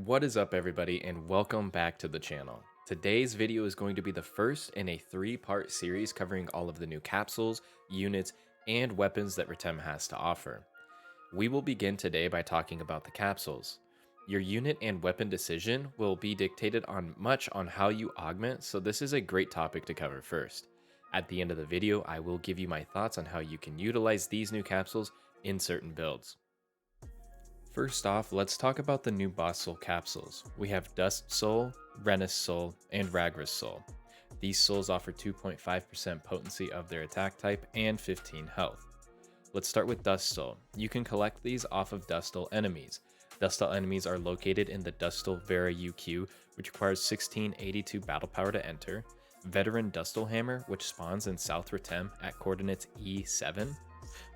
What is up everybody and welcome back to the channel. Today's video is going to be the first in a three-part series covering all of the new capsules, units, and weapons that Retem has to offer. We will begin today by talking about the capsules. Your unit and weapon decision will be dictated much on how you augment, so this is a great topic to cover first. At the end of the video, I will give you my thoughts on how you can utilize these new capsules in certain builds. First off, let's talk about the new boss soul capsules. We have Dust Soul, Renus Soul, and Ragras Soul. These souls offer 2.5% potency of their attack type and 15 health. Let's start with Dust Soul. You can collect these off of Dustal enemies. Dustal enemies are located in the Dustal Vera UQ, which requires 1682 battle power to enter, Veteran Dustal Hammer, which spawns in South Retem at coordinates E7,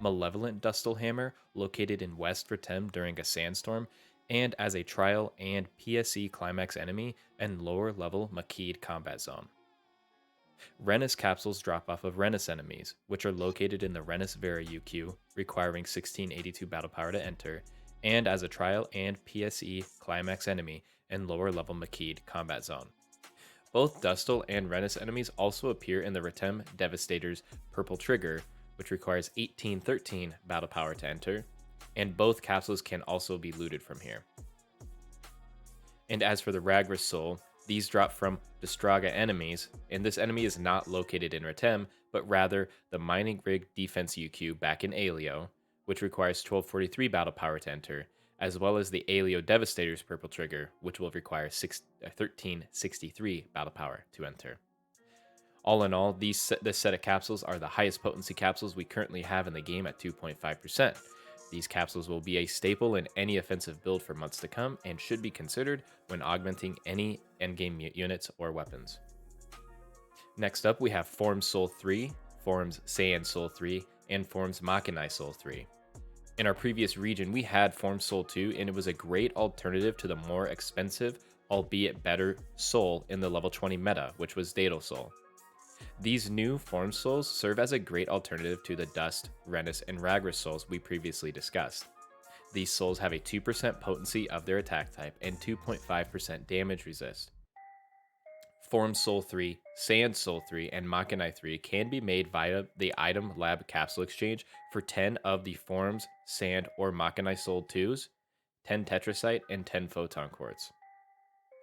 Malevolent Dustal Hammer, located in West Retem during a sandstorm, and as a trial and PSE climax enemy and lower level Maqea combat zone. Renus capsules drop off of Renus enemies, which are located in the Renus Vera UQ, requiring 1682 battle power to enter, and as a trial and PSE climax enemy and lower level Maqea combat zone. Both Dustal and Renus enemies also appear in the Retem Devastator's Purple Trigger, which requires 1813 battle power to enter, and both capsules can also be looted from here. And as for the Ragras Soul, these drop from Destraga enemies, and this enemy is not located in Retem, but rather the Mining Rig Defense UQ back in Alio, which requires 1243 battle power to enter, as well as the Alio Devastator's Purple Trigger, which will require 1363 battle power to enter. All in all, this set of capsules are the highest potency capsules we currently have in the game at 2.5%. These capsules will be a staple in any offensive build for months to come and should be considered when augmenting any endgame units or weapons. Next up, we have Forms Soul 3, Forms Saiyan Soul 3, and Forms Machini Soul 3. In our previous region, we had Forms Soul 2, and it was a great alternative to the more expensive, albeit better, Soul in the level 20 meta, which was Daedal Soul. These new Form Souls serve as a great alternative to the Dust, Renus, and Ragras Souls we previously discussed. These souls have a 2% potency of their attack type and 2.5% damage resist. Form Soul 3, Sand Soul 3, and Machini 3 can be made via the Item Lab Capsule Exchange for 10 of the Forms, Sand, or Machini Soul 2s, 10 Tetrasite, and 10 Photon Quartz.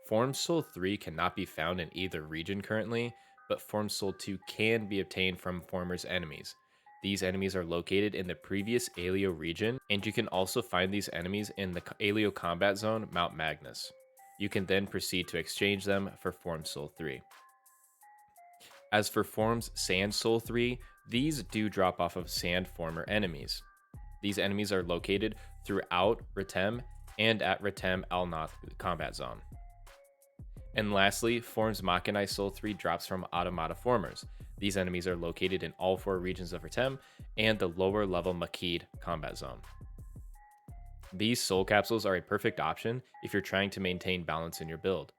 Form Soul 3 cannot be found in either region currently, but Form Soul 2 can be obtained from Former's enemies. These enemies are located in the previous Alio region, and you can also find these enemies in the Alio combat zone, Mount Magnus. You can then proceed to exchange them for Form Soul 3. As for Forms Sand Soul 3, these do drop off of Sand Former enemies. These enemies are located throughout Retem and at Retem Alno combat zone. And lastly, Forms Machini Soul 3 drops from Automata Formers. These enemies are located in all 4 regions of Retem and the lower level Maqea combat zone. These soul capsules are a perfect option if you're trying to maintain balance in your build.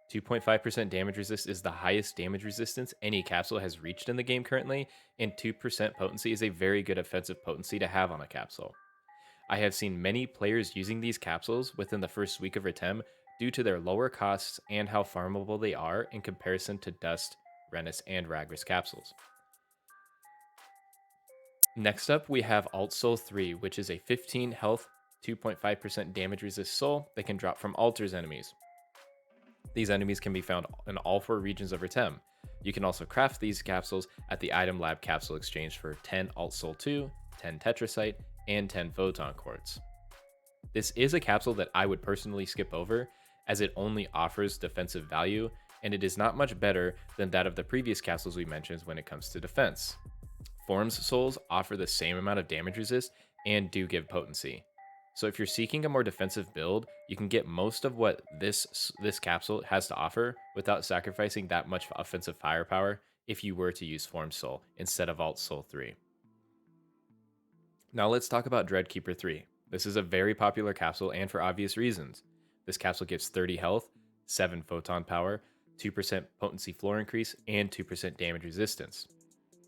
2.5% damage resist is the highest damage resistance any capsule has reached in the game currently, and 2% potency is a very good offensive potency to have on a capsule. I have seen many players using these capsules within the first week of Retem due to their lower costs and how farmable they are in comparison to Dust, Renus, and Ragras capsules. Next up, we have Alt Soul 3, which is a 15 health, 2.5% damage resist soul that can drop from Altars enemies. These enemies can be found in all 4 regions of Retem. You can also craft these capsules at the Item Lab Capsule Exchange for 10 Alt Soul 2, 10 Tetrasite, and 10 Photon Quartz. This is a capsule that I would personally skip over, as it only offers defensive value, and it is not much better than that of the previous capsules we mentioned when it comes to defense. Forms Souls offer the same amount of damage resist and do give potency. So if you're seeking a more defensive build, you can get most of what this capsule has to offer without sacrificing that much offensive firepower if you were to use Form Soul instead of Alt Soul 3. Now let's talk about Dreadkeeper 3. This is a very popular capsule and for obvious reasons. This capsule gives 30 health, 7 photon power, 2% potency floor increase, and 2% damage resistance.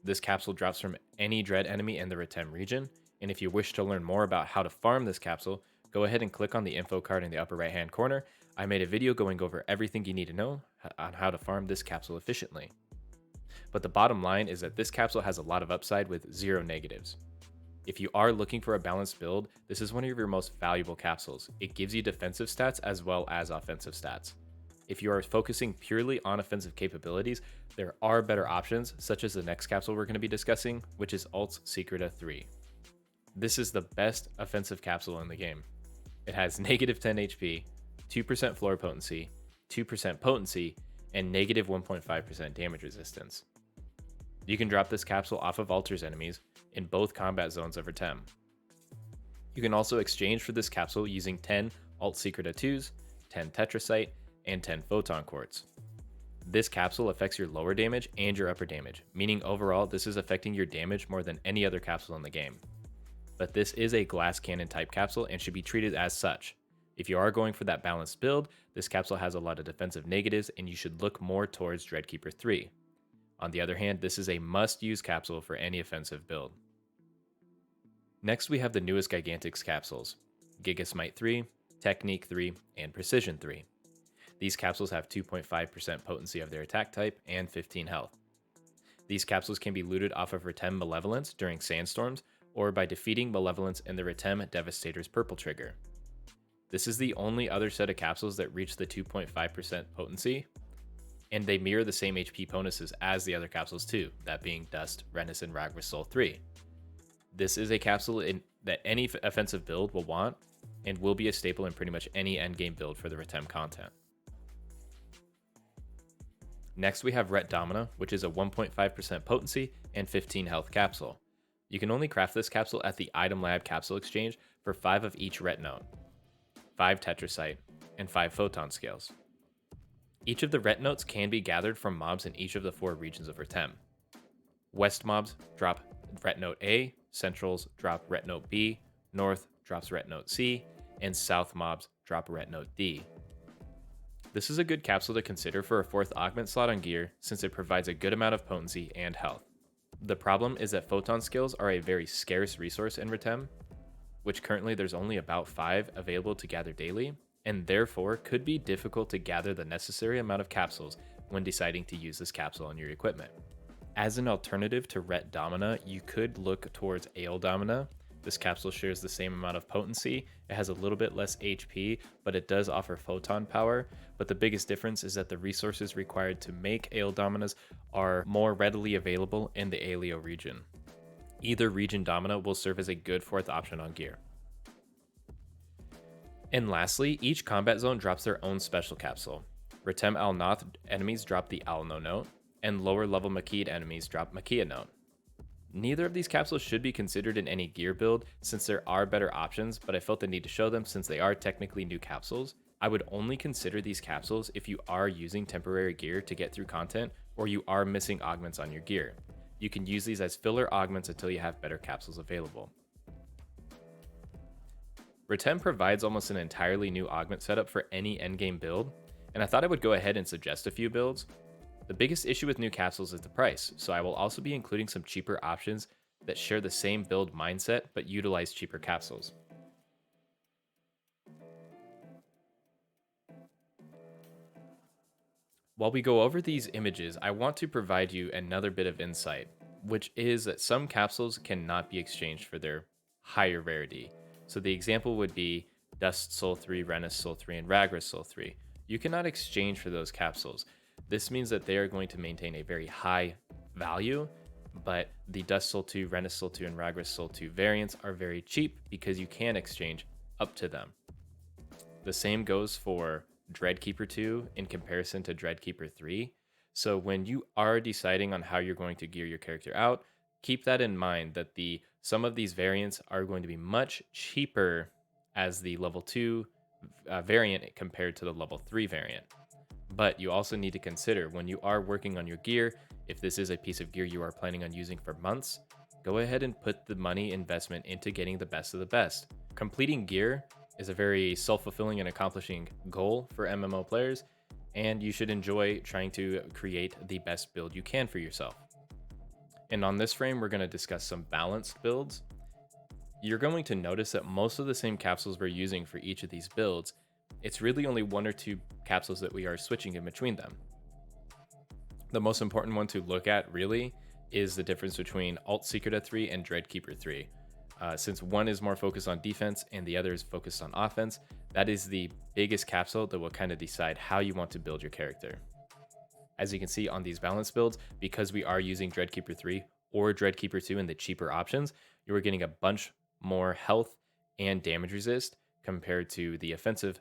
This capsule drops from any dread enemy in the Retem region, and if you wish to learn more about how to farm this capsule, go ahead and click on the info card in the upper right hand corner. I made a video going over everything you need to know on how to farm this capsule efficiently. But the bottom line is that this capsule has a lot of upside with zero negatives. If you are looking for a balanced build, this is one of your most valuable capsules. It gives you defensive stats as well as offensive stats. If you are focusing purely on offensive capabilities, there are better options, such as the next capsule we're going to be discussing, which is Alt's Secreta III. This is the best offensive capsule in the game. It has negative 10 HP, 2% floor potency, 2% potency, and negative 1.5% damage resistance. You can drop this capsule off of Alter's enemies in both combat zones of Retem. You can also exchange for this capsule using 10 Alt Secreta 2s, 10 Tetrasite, and 10 Photon Quartz. This capsule affects your lower damage and your upper damage, meaning overall this is affecting your damage more than any other capsule in the game. But this is a glass cannon type capsule and should be treated as such. If you are going for that balanced build, this capsule has a lot of defensive negatives and you should look more towards Dreadkeeper 3. On the other hand, this is a must-use capsule for any offensive build. Next we have the newest Gigantics capsules, Gigas Might 3, Technique 3, and Precision 3. These capsules have 2.5% potency of their attack type and 15 health. These capsules can be looted off of Retem Malevolence during Sandstorms, or by defeating Malevolence in the Retem Devastator's purple trigger. This is the only other set of capsules that reach the 2.5% potency, and they mirror the same HP bonuses as the other capsules too, that being Dust, Renus, and Ragras Soul 3. This is a capsule that any offensive build will want, and will be a staple in pretty much any endgame build for the Retem content. Next we have Ret Domina, which is a 1.5% potency and 15 health capsule. You can only craft this capsule at the Item Lab Capsule Exchange for 5 of each Ret Note, 5 Tetrasite, and 5 Photon Scales. Each of the Ret Notes can be gathered from mobs in each of the 4 regions of Retem. West mobs drop Ret Note A, Centrals drop Ret Note B, North drops Ret Note C, and South mobs drop Ret Note D. This is a good capsule to consider for a 4th augment slot on gear since it provides a good amount of potency and health. The problem is that Photon Scales are a very scarce resource in Retem, which currently there's only about 5 available to gather daily, and therefore could be difficult to gather the necessary amount of capsules when deciding to use this capsule on your equipment. As an alternative to Ret Domina, you could look towards Ale Domina. This capsule shares the same amount of potency, it has a little bit less HP, but it does offer photon power, but the biggest difference is that the resources required to make Ale Dominas are more readily available in the Aleo region. Either region Domina will serve as a good 4th option on gear. And lastly, each combat zone drops their own special capsule. Retem Alnoth enemies drop the Alno note, and lower level Maqea enemies drop Maqea note. Neither of these capsules should be considered in any gear build since there are better options, but I felt the need to show them since they are technically new capsules. I would only consider these capsules if you are using temporary gear to get through content or you are missing augments on your gear. You can use these as filler augments until you have better capsules available. Retem provides almost an entirely new augment setup for any endgame build, and I thought I would go ahead and suggest a few builds. The biggest issue with new capsules is the price, so I will also be including some cheaper options that share the same build mindset but utilize cheaper capsules. While we go over these images, I want to provide you another bit of insight, which is that some capsules cannot be exchanged for their higher rarity. So the example would be Dust Soul 3, Renus Soul 3, and Ragras Soul 3. You cannot exchange for those capsules. This means that they are going to maintain a very high value, but the Dust Soul 2, Renus Soul 2, and Ragras Soul 2 variants are very cheap because you can exchange up to them. The same goes for Dreadkeeper 2 in comparison to Dreadkeeper 3. So when you are deciding on how you're going to gear your character out, keep that in mind that some of these variants are going to be much cheaper as the level 2 variant compared to the level 3 variant. But you also need to consider when you are working on your gear, if this is a piece of gear you are planning on using for months, go ahead and put the money investment into getting the best of the best. Completing gear is a very self-fulfilling and accomplishing goal for MMO players, and you should enjoy trying to create the best build you can for yourself. And on this frame, we're going to discuss some balanced builds. you're going to notice that most of the same capsules we're using for each of these builds, it's really only 1 or 2 capsules that we are switching in between them. The most important one to look at really is the difference between Alt Secreta 3 and Dreadkeeper 3. Since one is more focused on defense and the other is focused on offense, that is the biggest capsule that will kind of decide how you want to build your character. As you can see on these balance builds, because we are using Dreadkeeper 3 or Dreadkeeper 2 in the cheaper options, you are getting a bunch more health and damage resist compared to the offensive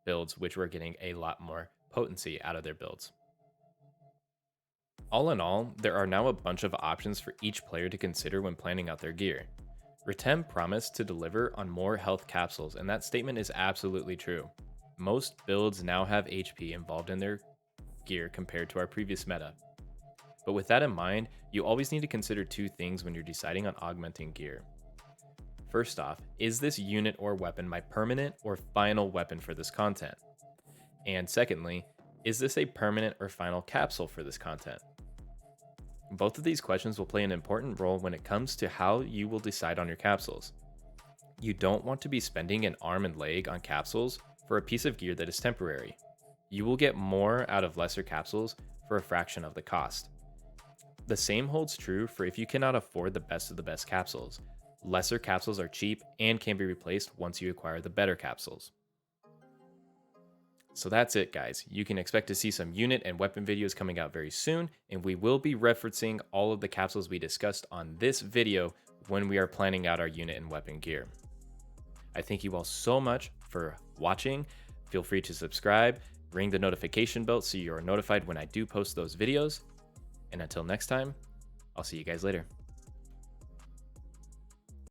builds, which were getting a lot more potency out of their builds. All in all, there are now a bunch of options for each player to consider when planning out their gear. Retem promised to deliver on more health capsules, and that statement is absolutely true. Most builds now have HP involved in their gear compared to our previous meta. But with that in mind, you always need to consider 2 things when you're deciding on augmenting gear. First off, is this unit or weapon my permanent or final weapon for this content? And secondly, is this a permanent or final capsule for this content? Both of these questions will play an important role when it comes to how you will decide on your capsules. You don't want to be spending an arm and leg on capsules for a piece of gear that is temporary. You will get more out of lesser capsules for a fraction of the cost. The same holds true for if you cannot afford the best of the best capsules. Lesser capsules are cheap and can be replaced once you acquire the better capsules. So that's it, guys. You can expect to see some unit and weapon videos coming out very soon, and we will be referencing all of the capsules we discussed on this video when we are planning out our unit and weapon gear. I thank you all so much for watching. Feel free to subscribe, ring the notification bell so you are notified when I do post those videos. And until next time, I'll see you guys later.